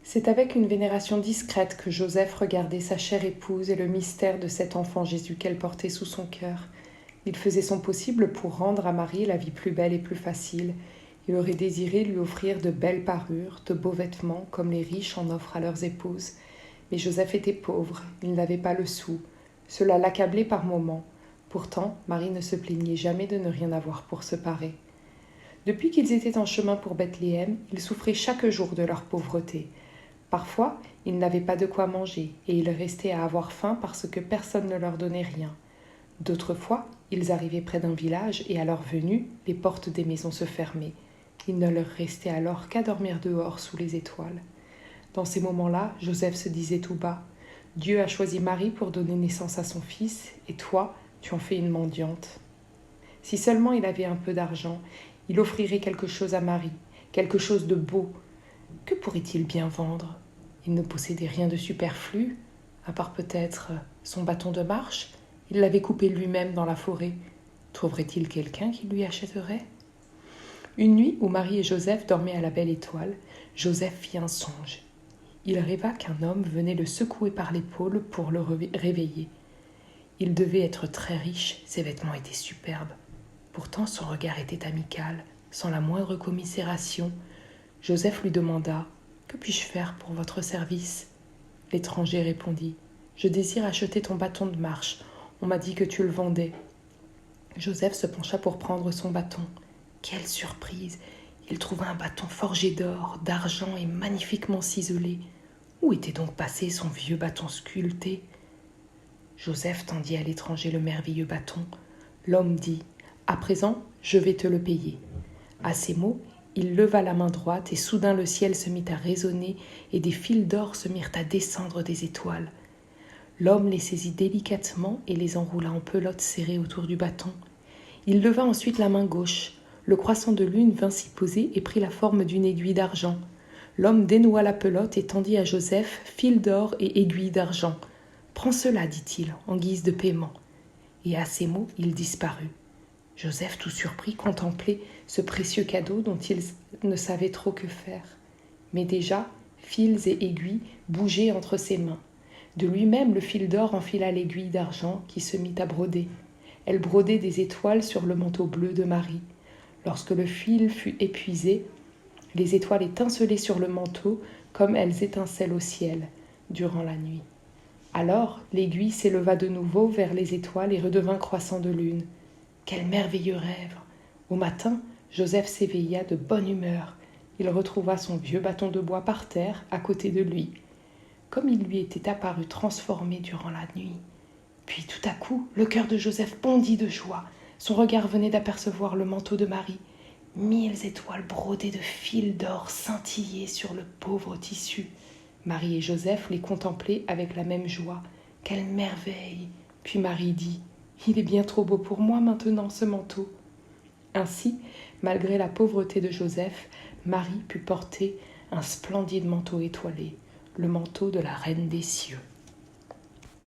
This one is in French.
C'est avec une vénération discrète que Joseph regardait sa chère épouse et le mystère de cet enfant Jésus qu'elle portait sous son cœur. Il faisait son possible pour rendre à Marie la vie plus belle et plus facile. Il aurait désiré lui offrir de belles parures, de beaux vêtements, comme les riches en offrent à leurs épouses. Mais Joseph était pauvre, il n'avait pas le sou. Cela l'accablait par moments. Pourtant, Marie ne se plaignait jamais de ne rien avoir pour se parer. Depuis qu'ils étaient en chemin pour Bethléem, ils souffraient chaque jour de leur pauvreté. Parfois, ils n'avaient pas de quoi manger et ils restaient à avoir faim parce que personne ne leur donnait rien. D'autres fois, ils arrivaient près d'un village et à leur venue, les portes des maisons se fermaient. Il ne leur restait alors qu'à dormir dehors sous les étoiles. Dans ces moments-là, Joseph se disait tout bas : « Dieu a choisi Marie pour donner naissance à son fils, et toi, tu en fais une mendiante. » Si seulement il avait un peu d'argent, il offrirait quelque chose à Marie, quelque chose de beau. Que pourrait-il bien vendre ? Il ne possédait rien de superflu, à part peut-être son bâton de marche. Il l'avait coupé lui-même dans la forêt. Trouverait-il quelqu'un qui lui achèterait ? Une nuit où Marie et Joseph dormaient à la belle étoile, Joseph fit un songe. Il rêva qu'un homme venait le secouer par l'épaule pour le réveiller. Il devait être très riche, ses vêtements étaient superbes. Pourtant son regard était amical, sans la moindre commisération. Joseph lui demanda : « Que puis-je faire pour votre service ?» L'étranger répondit : « Je désire acheter ton bâton de marche. On m'a dit que tu le vendais. » Joseph se pencha pour prendre son bâton. Quelle surprise ! Il trouva un bâton forgé d'or, d'argent et magnifiquement ciselé. Où était donc passé son vieux bâton sculpté ? Joseph tendit à l'étranger le merveilleux bâton. L'homme dit : « À présent, je vais te le payer. » À ces mots, il leva la main droite et soudain le ciel se mit à résonner et des fils d'or se mirent à descendre des étoiles. L'homme les saisit délicatement et les enroula en pelote serrée autour du bâton. Il leva ensuite la main gauche. Le croissant de lune vint s'y poser et prit la forme d'une aiguille d'argent. L'homme dénoua la pelote et tendit à Joseph fil d'or et aiguille d'argent. « Prends cela, dit-il, en guise de paiement. » Et à ces mots, il disparut. Joseph, tout surpris, contemplait ce précieux cadeau dont il ne savait trop que faire. Mais déjà, fils et aiguilles bougeaient entre ses mains. De lui-même, le fil d'or enfila l'aiguille d'argent qui se mit à broder. Elle brodait des étoiles sur le manteau bleu de Marie. Lorsque le fil fut épuisé, les étoiles étincelaient sur le manteau comme elles étincellent au ciel durant la nuit. Alors, l'aiguille s'éleva de nouveau vers les étoiles et redevint croissant de lune. Quel merveilleux rêve ! Au matin, Joseph s'éveilla de bonne humeur. Il retrouva son vieux bâton de bois par terre, à côté de lui, comme il lui était apparu transformé durant la nuit. Puis tout à coup, le cœur de Joseph bondit de joie. Son regard venait d'apercevoir le manteau de Marie. 1000 étoiles brodées de fils d'or scintillaient sur le pauvre tissu. Marie et Joseph les contemplaient avec la même joie. Quelle merveille ! Puis Marie dit : « Il est bien trop beau pour moi maintenant, ce manteau. » Ainsi, malgré la pauvreté de Joseph, Marie put porter un splendide manteau étoilé, le manteau de la Reine des cieux.